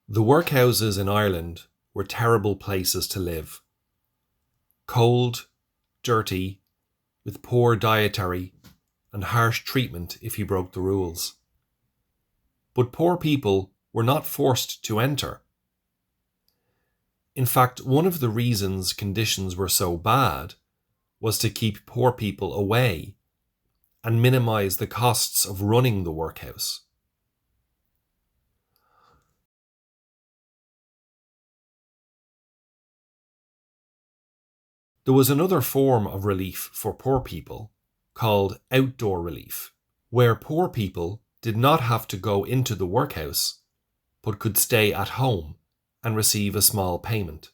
The workhouses in Ireland were terrible places to live. Cold, dirty, with poor dietary and harsh treatment if you broke the rules. But poor people were not forced to enter. In fact, one of the reasons conditions were so bad was to keep poor people away and minimise the costs of running the workhouse. There was another form of relief for poor people called outdoor relief, where poor people did not have to go into the workhouse, but could stay at home and receive a small payment.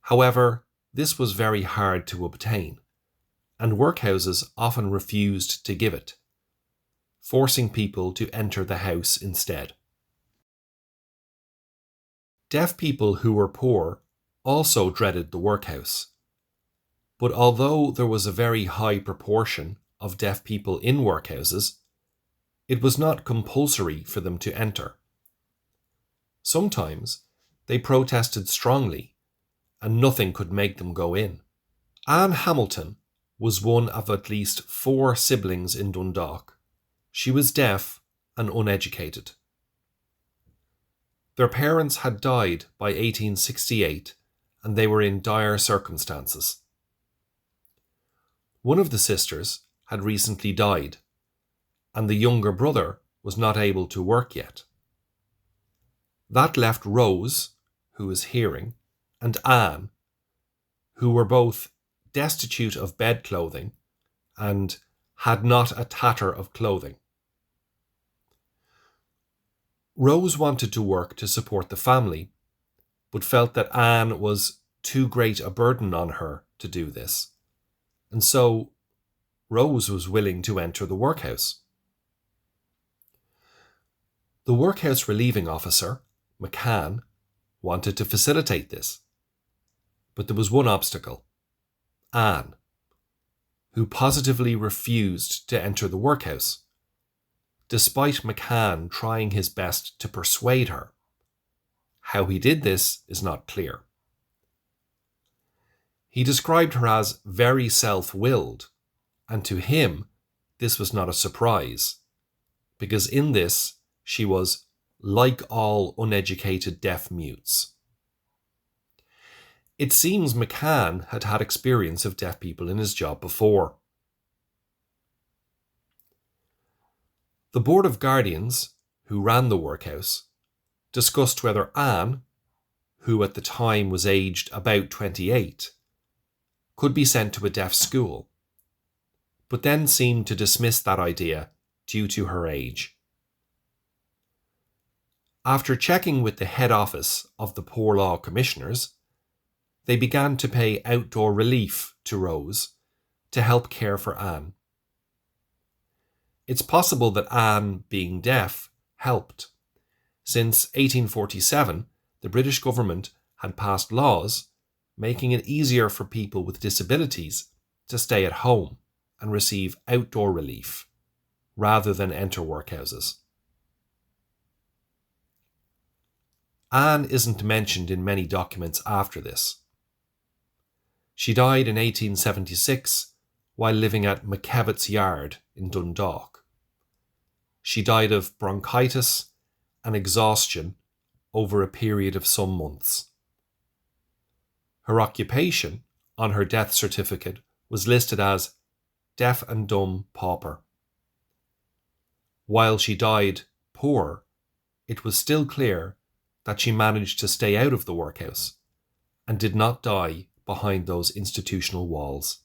However, this was very hard to obtain, and workhouses often refused to give it, forcing people to enter the house instead. Deaf people who were poor also dreaded the workhouse, but although there was a very high proportion of deaf people in workhouses, it was not compulsory for them to enter. Sometimes they protested strongly, and nothing could make them go in. Anne Hamilton was one of at least 4 siblings in Dundalk. She was deaf and uneducated. Their parents had died by 1868, and they were in dire circumstances. One of the sisters had recently died, and the younger brother was not able to work yet. That left Rose, who was hearing, and Anne, who were both destitute of bed clothing and had not a tatter of clothing. Rose wanted to work to support the family, but felt that Anne was too great a burden on her to do this, and so Rose was willing to enter the workhouse. The workhouse relieving officer, McCann, wanted to facilitate this, but there was one obstacle: Anne, who positively refused to enter the workhouse, despite McCann trying his best to persuade her. How he did this is not clear. He described her as very self-willed, and to him this was not a surprise, because in this she was like all uneducated deaf mutes. It seems McCann had had experience of deaf people in his job before. The Board of Guardians, who ran the workhouse, discussed whether Anne, who at the time was aged about 28, could be sent to a deaf school, but then seemed to dismiss that idea due to her age. After checking with the head office of the Poor Law Commissioners, they began to pay outdoor relief to Rose to help care for Anne. It's possible that Anne, being deaf, helped. Since 1847, the British government had passed laws making it easier for people with disabilities to stay at home and receive outdoor relief rather than enter workhouses. Anne isn't mentioned in many documents after this. She died in 1876 while living at McKevitt's Yard in Dundalk. She died of bronchitis and exhaustion over a period of some months. Her occupation on her death certificate was listed as deaf and dumb pauper. While she died poor, it was still clear that she managed to stay out of the workhouse and did not die behind those institutional walls.